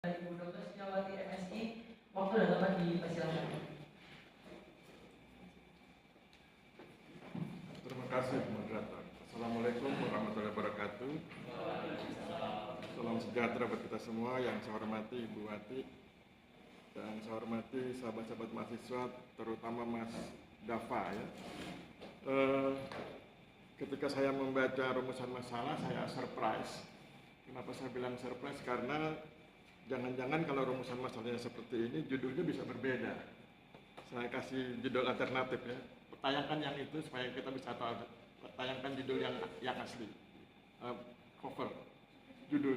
Ibu Dr. Setiawati MSI, waktu dan tempat dipersilakan. Terima kasih moderator. Assalamualaikum warahmatullahi wabarakatuh. Salam sejahtera buat kita semua. Yang saya hormati Ibu Wati dan saya hormati sahabat-sahabat mahasiswa, terutama Mas Dafa ya. Ketika saya membaca rumusan masalah, saya surprise. Kenapa saya bilang surprise? Karena jangan-jangan kalau rumusan masalahnya seperti ini, judulnya bisa berbeda. Saya kasih judul alternatif ya. Tayangkan yang itu supaya kita bisa tahu. Tayangkan judul yang asli. Cover, judul.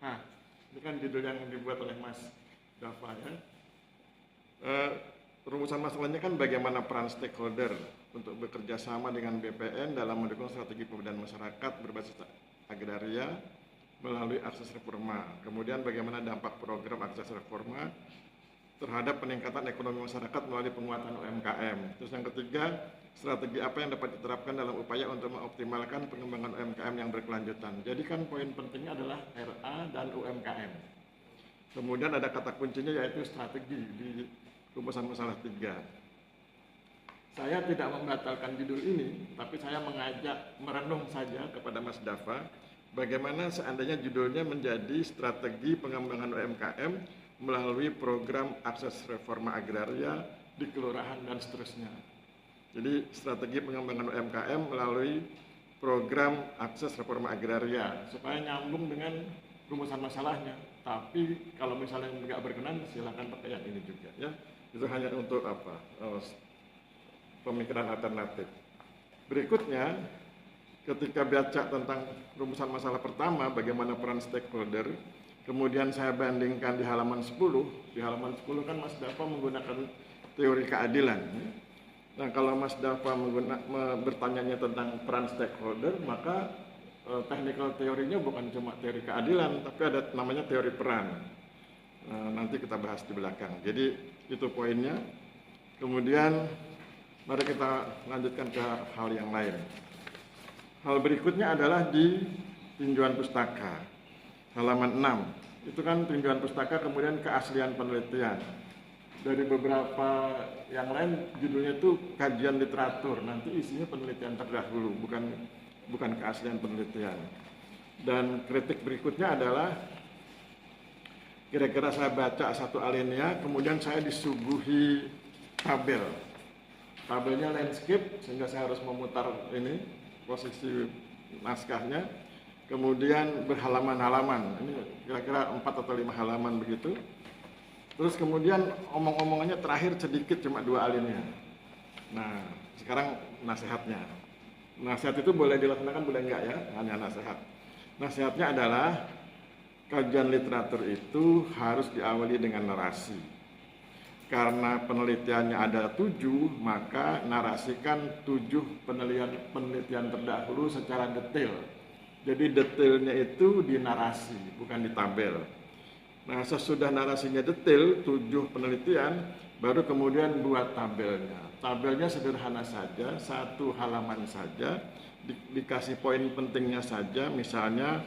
Nah, ini kan judul yang dibuat oleh Mas Dafa ya. Rumusan masalahnya kan bagaimana peran stakeholder untuk bekerja sama dengan BPN dalam mendukung strategi pemberdayaan masyarakat berbasis agraria melalui akses reforma. Kemudian bagaimana dampak program akses reforma terhadap peningkatan ekonomi masyarakat melalui penguatan UMKM. Terus yang ketiga, strategi apa yang dapat diterapkan dalam upaya untuk mengoptimalkan pengembangan UMKM yang berkelanjutan. Jadi kan poin pentingnya adalah RA dan UMKM. Kemudian ada kata kuncinya yaitu strategi di rumusan masalah 3. Saya tidak membatalkan judul ini, tapi saya mengajak merenung saja kepada Mas Dafa, bagaimana seandainya judulnya menjadi strategi pengembangan UMKM melalui program akses reforma agraria di kelurahan dan seterusnya. Jadi strategi pengembangan UMKM melalui program akses reforma agraria supaya nyambung dengan rumusan masalahnya. Tapi kalau misalnya nggak berkenan, silakan pakai yang ini juga ya. Itu hanya untuk pemikiran alternatif. Berikutnya, ketika baca tentang rumusan masalah pertama, bagaimana peran stakeholder, kemudian saya bandingkan di halaman 10. Di halaman 10 kan Mas Dafa menggunakan teori keadilan. Nah, kalau Mas Dafa bertanyanya tentang peran stakeholder, maka technical teorinya bukan cuma teori keadilan, tapi ada namanya teori peran. Nanti kita bahas di belakang. Jadi itu poinnya. Kemudian mari kita lanjutkan ke hal yang lain. Hal berikutnya adalah di tinjauan pustaka. Halaman 6. Itu kan tinjauan pustaka kemudian keaslian penelitian. Dari beberapa yang lain judulnya itu kajian literatur. Nanti isinya penelitian terdahulu, bukan keaslian penelitian. Dan kritik berikutnya adalah kira-kira saya baca satu alinea, kemudian saya disuguhi tabel. Tabelnya landscape sehingga saya harus memutar ini posisi naskahnya. Kemudian berhalaman-halaman. Ini kira-kira 4 atau 5 halaman begitu. Terus kemudian omong-omongannya terakhir sedikit cuma 2 alinea. Nah, sekarang nasihatnya. Nasihat itu boleh dilaksanakan boleh enggak ya? Hanya nasihat. Nasihatnya adalah kajian literatur itu harus diawali dengan narasi. Karena penelitiannya ada 7, maka narasikan 7 penelitian terdahulu secara detail. Jadi detailnya itu di narasi, bukan di tabel. Nah, sesudah narasinya detail, 7 penelitian, baru kemudian buat tabelnya. Tabelnya sederhana saja, 1 halaman saja, dikasih poin pentingnya saja, misalnya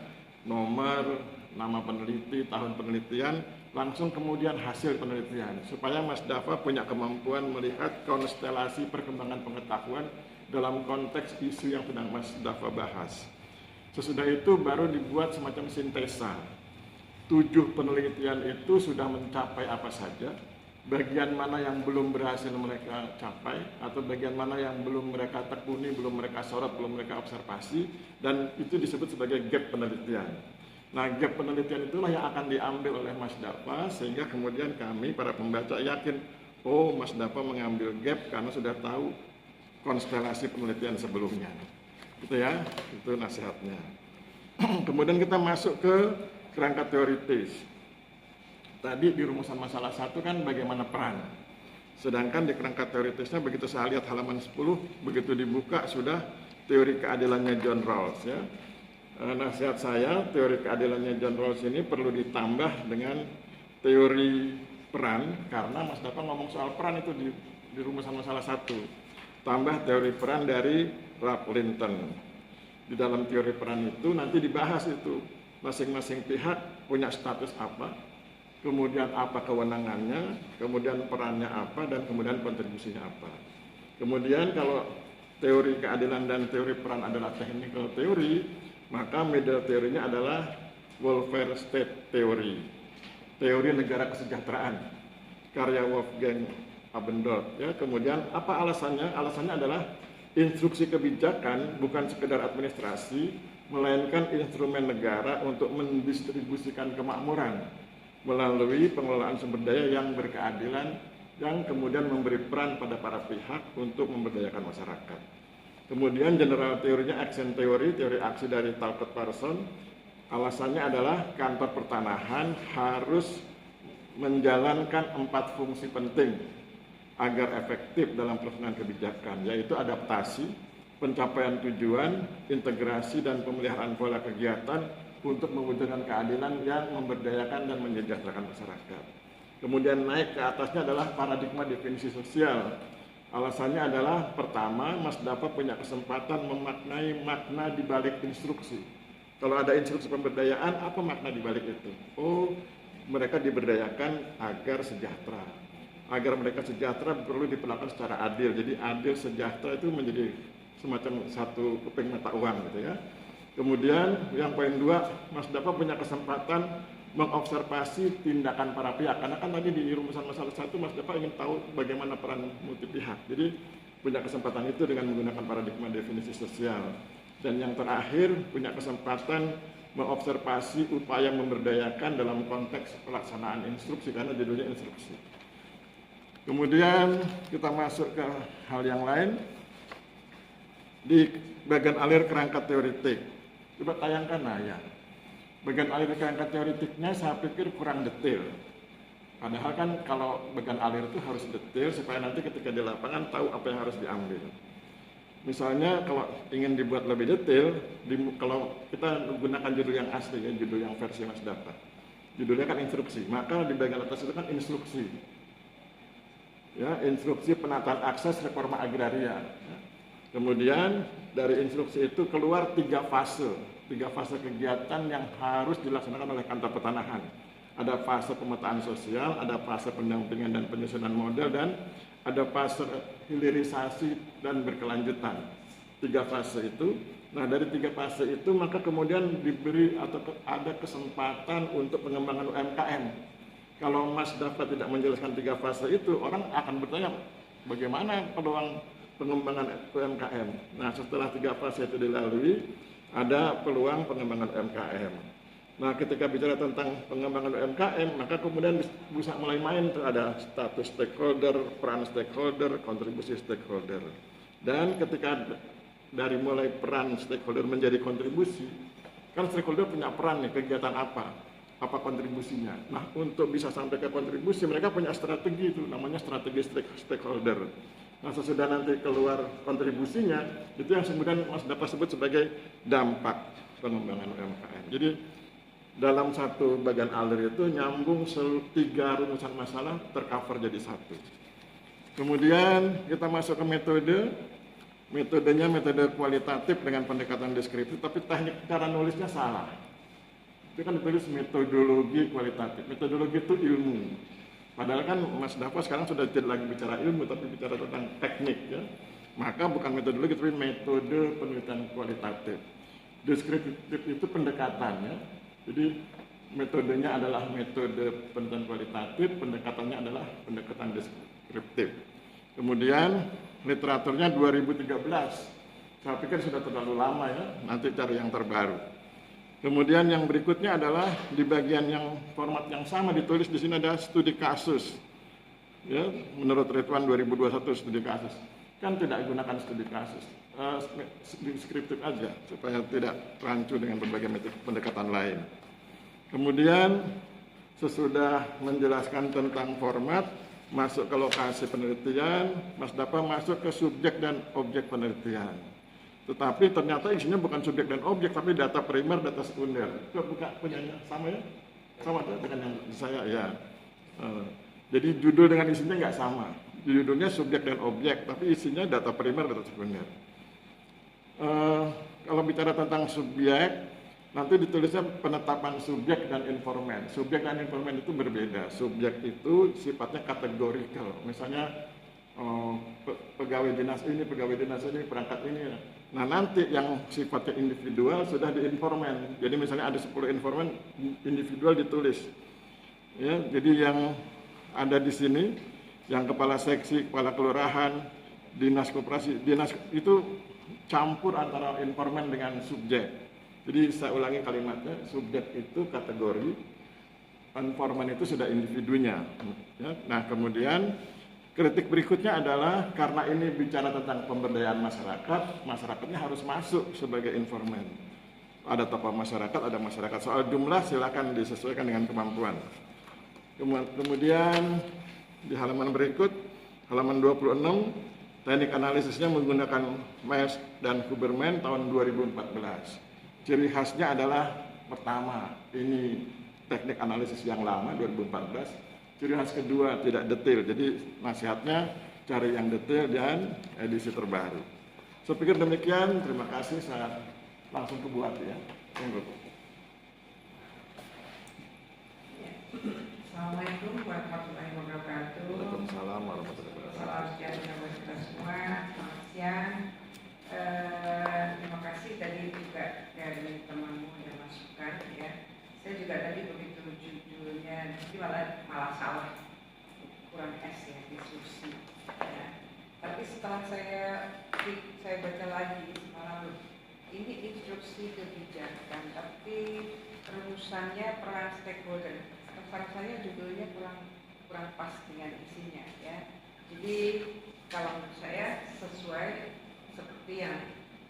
nomor, nama peneliti, tahun penelitian, langsung kemudian hasil penelitian, supaya Mas Dafa punya kemampuan melihat konstelasi perkembangan pengetahuan dalam konteks isu yang sedang Mas Dafa bahas. Sesudah itu baru dibuat semacam sintesa. 7 penelitian itu sudah mencapai apa saja, bagian mana yang belum berhasil mereka capai, atau bagian mana yang belum mereka tekuni, belum mereka sorot, belum mereka observasi, dan itu disebut sebagai gap penelitian. Nah, gap penelitian itulah yang akan diambil oleh Mas Dafa, sehingga kemudian kami, para pembaca, yakin, oh Mas Dafa mengambil gap karena sudah tahu konstelasi penelitian sebelumnya. Gitu ya, itu nasihatnya. Kemudian kita masuk ke kerangka teoritis. Tadi di rumusan masalah 1 kan bagaimana peran. Sedangkan di kerangka teoritisnya begitu saya lihat halaman 10, begitu dibuka sudah teori keadilannya John Rawls ya. Nasihat saya, teori keadilannya John Rawls ini perlu ditambah dengan teori peran, karena Mas Dafa ngomong soal peran itu di rumusan masalah 1. Tambah teori peran dari Ralph Linton. Di dalam teori peran itu nanti dibahas itu masing-masing pihak punya status apa, kemudian apa kewenangannya, kemudian perannya apa, dan kemudian kontribusinya apa. Kemudian kalau teori keadilan dan teori peran adalah technical theory, maka middle teorinya adalah welfare state theory, teori negara kesejahteraan, karya Wolfgang Abendroth. Ya, kemudian apa alasannya? Alasannya adalah instruksi kebijakan bukan sekedar administrasi, melainkan instrumen negara untuk mendistribusikan kemakmuran melalui pengelolaan sumber daya yang berkeadilan, yang kemudian memberi peran pada para pihak untuk memberdayakan masyarakat. Kemudian general teorinya action theory, teori aksi dari Talcott Parsons. Alasannya adalah kantor pertanahan harus menjalankan 4 fungsi penting agar efektif dalam pelaksanaan kebijakan, yaitu adaptasi, pencapaian tujuan, integrasi, dan pemeliharaan pola kegiatan untuk mewujudkan keadilan yang memberdayakan dan menyejahterakan masyarakat. Kemudian naik ke atasnya adalah paradigma definisi sosial. Alasannya adalah pertama, Mas Dapa punya kesempatan memaknai makna di balik instruksi. Kalau ada instruksi pemberdayaan, apa makna di balik itu? Oh, mereka diberdayakan agar sejahtera. Agar mereka sejahtera perlu diperlakukan secara adil. Jadi adil sejahtera itu menjadi semacam satu keping mata uang gitu ya. Kemudian yang poin 2, Mas Dapa punya kesempatan mengobservasi tindakan para pihak. Karena kan tadi di rumusan masalah 1 Mas Dapa ingin tahu bagaimana peran multi pihak. Jadi punya kesempatan itu dengan menggunakan paradigma definisi sosial. Dan yang terakhir punya kesempatan mengobservasi upaya memberdayakan dalam konteks pelaksanaan instruksi, karena judulnya instruksi. Kemudian kita masuk ke hal yang lain di bagian alir kerangka teoritik. Coba tayangkan, nah ya. Bagian alir kerangka teoritiknya saya pikir kurang detail. Padahal kan kalau bagian alir itu harus detail supaya nanti ketika di lapangan tahu apa yang harus diambil. Misalnya kalau ingin dibuat lebih detail, kalau kita menggunakan judul yang asli ya, judul yang versi Mas Dapa. Judulnya kan instruksi, maka di bagian atas itu kan instruksi. Ya, instruksi penataan akses reforma agraria. Ya. Kemudian dari instruksi itu keluar 3 fase kegiatan yang harus dilaksanakan oleh kantor pertanahan. Ada fase pemetaan sosial, ada fase pendampingan dan penyusunan model, dan ada fase hilirisasi dan berkelanjutan. 3 fase itu. Nah, dari 3 fase itu maka kemudian diberi atau ada kesempatan untuk pengembangan UMKM. Kalau Mas Dapa tidak menjelaskan 3 fase itu, orang akan bertanya bagaimana peluang pengembangan UMKM. Nah, setelah 3 fase itu dilalui, ada peluang pengembangan UMKM. Nah, ketika bicara tentang pengembangan UMKM, maka kemudian bisa mulai main tuh, ada status stakeholder, peran stakeholder, kontribusi stakeholder. Dan ketika dari mulai peran stakeholder menjadi kontribusi, kan stakeholder punya peran nih, kegiatan apa kontribusinya. Nah, untuk bisa sampai ke kontribusi, mereka punya strategi itu, namanya strategi stakeholder. Nah, sesudah nanti keluar kontribusinya, itu yang kemudian Mas Dapa sebut sebagai dampak pengembangan UMKM. Jadi, dalam satu bagian alir itu nyambung 3 rumusan masalah tercover jadi 1. Kemudian kita masuk ke metodenya metode kualitatif dengan pendekatan deskriptif, tapi teknik cara nulisnya salah. Itu kan ditulis metodologi kualitatif. Metodologi itu ilmu. Padahal kan Mas Dapa sekarang sudah tidak lagi bicara ilmu, tapi bicara tentang teknik ya. Maka bukan metodologi, tapi metode penelitian kualitatif. Deskriptif itu pendekatannya. Jadi metodenya adalah metode penelitian kualitatif, pendekatannya adalah pendekatan deskriptif. Kemudian literaturnya 2013. Saya pikir sudah terlalu lama ya, nanti cari yang terbaru. Kemudian yang berikutnya adalah di bagian yang format yang sama ditulis di sini ada studi kasus. Ya, menurut Ridwan 2021 studi kasus. Kan tidak gunakan studi kasus. Deskriptif aja supaya tidak rancu dengan berbagai metode pendekatan lain. Kemudian sesudah menjelaskan tentang format, masuk ke lokasi penelitian, Mas Dapa masuk ke subjek dan objek penelitian. Tetapi ternyata isinya bukan subjek dan objek, tapi data primer, data sekunder. Coba buka punyanya, sama ya? Sama dengan yang saya ya. Jadi judul dengan isinya nggak sama. Judulnya subjek dan objek, tapi isinya data primer, data sekunder. Kalau bicara tentang subjek, nanti ditulisnya penetapan subjek dan informan. Subjek dan informan itu berbeda. Subjek itu sifatnya kategorikal. Misalnya pegawai dinas ini, perangkat ini. Nah nanti yang sifatnya individual sudah di informan. Jadi misalnya ada 10 informan, individual ditulis. Ya, jadi yang ada di sini, yang kepala seksi, kepala kelurahan, dinas koperasi, dinas itu campur antara informan dengan subjek. Jadi saya ulangi kalimatnya, subjek itu kategori, informan itu sudah individunya. Ya, nah kemudian kritik berikutnya adalah karena ini bicara tentang pemberdayaan masyarakat, masyarakatnya harus masuk sebagai informan. Ada tokoh masyarakat, ada masyarakat. Soal jumlah silakan disesuaikan dengan kemampuan. Kemudian di halaman berikut, halaman 26, teknik analisisnya menggunakan MES dan Huberman tahun 2014. Ciri khasnya adalah pertama, ini teknik analisis yang lama 2014. Ciri khas kedua, tidak detail. Jadi nasihatnya cari yang detail dan edisi terbaru. Saya pikir demikian. Terima kasih. Saya langsung ke Bu Ati ya. Tunggu. Assalamualaikum warahmatullahi wabarakatuh. Waalaikumsalam warahmatullahi wabarakatuh. Salam sejahtera bagi kita semua. Selamat siang. Terima kasih tadi juga dari temanmu yang masukan ya. Saya juga tadi begitu judulnya, jadi malah salah, kurang S ya, diskusi. Ya. Tapi setelah saya baca lagi semalam, ini instruksi kebijakan, tapi rumusannya peran stakeholder. Rasanya judulnya kurang pas dengan isinya ya. Jadi kalau menurut saya sesuai seperti yang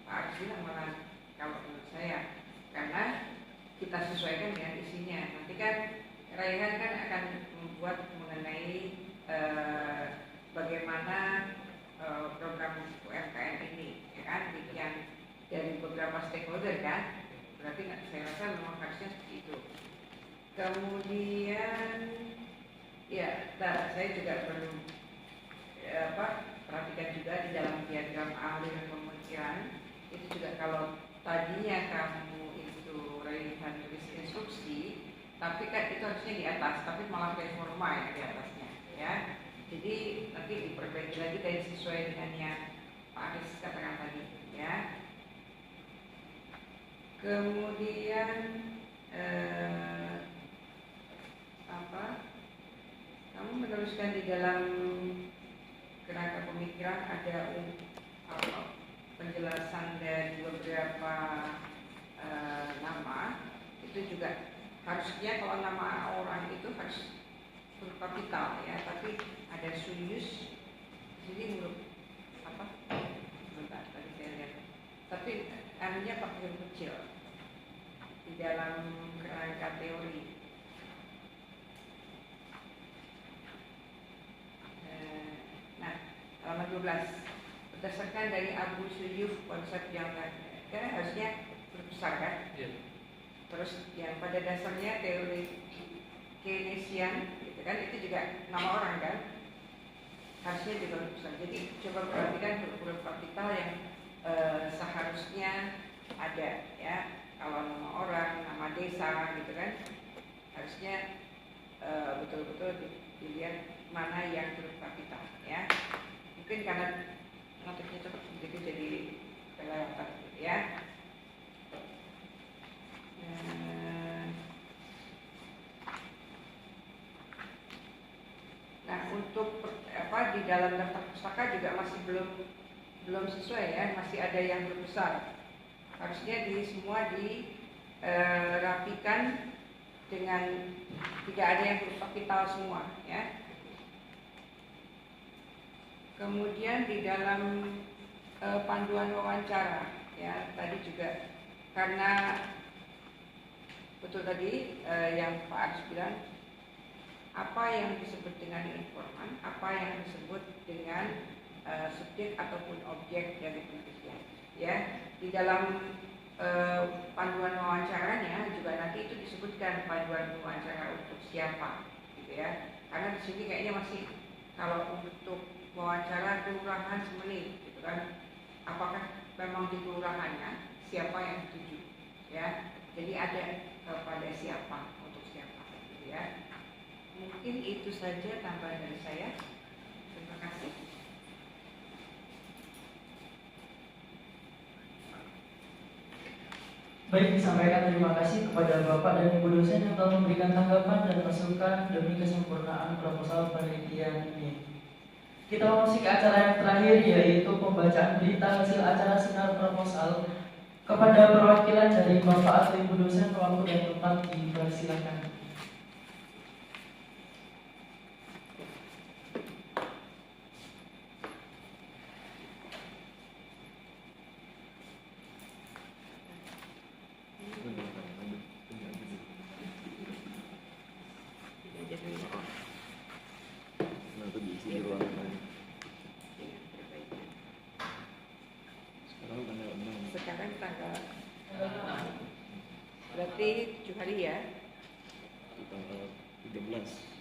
Pak Aris bilang, malah kalau menurut saya, karena kita sesuaikan dengan isinya. Nanti kan Raihan kan akan membuat mengenai bagaimana program UMKM ini, ya kan, yang dari beberapa stakeholder kan. Berarti saya rasa memang harusnya seperti itu. Kemudian ya, saya juga perlu perhatikan juga di dalam diagram aliran pemikiran itu juga, kalau tadinya kamu itu Raihan tulis instruksi, tapi kan itu harusnya di atas, tapi malah reforma ya di atasnya ya. Jadi nanti diperbaiki lagi dan sesuai dengan yang Pak Aris katakan tadi ya. Kemudian kamu meneruskan di dalam kerangka pemikiran ada penjelasan dari beberapa nama. Itu juga harusnya kalau nama orang itu harus huruf kapital ya, tapi ada suyus, jadi huruf bentar, tadi saya lihat, tapi anunya pakai huruf kecil di dalam kerangka teori. Halaman 12, berdasarkan dari Abu Suyuf konsep yang kan harusnya berbesar kan? Yeah. Terus yang pada dasarnya teori Keynesian, gitu kan? Itu juga nama orang kan? Harusnya juga berbesar. Jadi coba perhatikan huruf kapital yang seharusnya ada ya. Kalau nama orang, nama desa, gitu kan? Harusnya betul-betul dilihat mana yang huruf kapital ya. Mungkin karena notifnya cepat begitu jadi kelewatan ya. Nah untuk di dalam daftar pustaka juga masih belum sesuai ya, masih ada yang berbesar. Harusnya semua dirapikan dengan tidak ada yang huruf kapital semua ya. Kemudian di dalam panduan wawancara ya, tadi juga karena betul tadi yang Pak Aris bilang, apa yang disebut dengan informan, apa yang disebut dengan subjek ataupun objek dari penelitian ya. Di dalam panduan wawancaranya juga nanti itu disebutkan panduan wawancara untuk siapa gitu ya, karena di sini kayaknya masih, kalau untuk wawancara kelurahan Semenit gitu kan, apakah memang di kelurahannya, siapa yang dituju ya. Jadi ada kepada siapa, untuk siapa, gitu ya. Mungkin itu saja tambahan dari saya. Terima kasih. Baik, disampaikan terima kasih kepada Bapak dan Ibu dosen yang telah memberikan tanggapan dan masukan demi kesempurnaan proposal penelitian ini. Kita memasuki acara yang terakhir, yaitu pembacaan berita hasil acara sinar proposal. Kepada perwakilan dari Bapak atau Ibu dosen, waktu dan tempat dipersilakan. Nanti diisi di ruangan lain. Sekarang tanggal 6. Sekarang tanggal berarti 7 hari ya. Tanggal 13.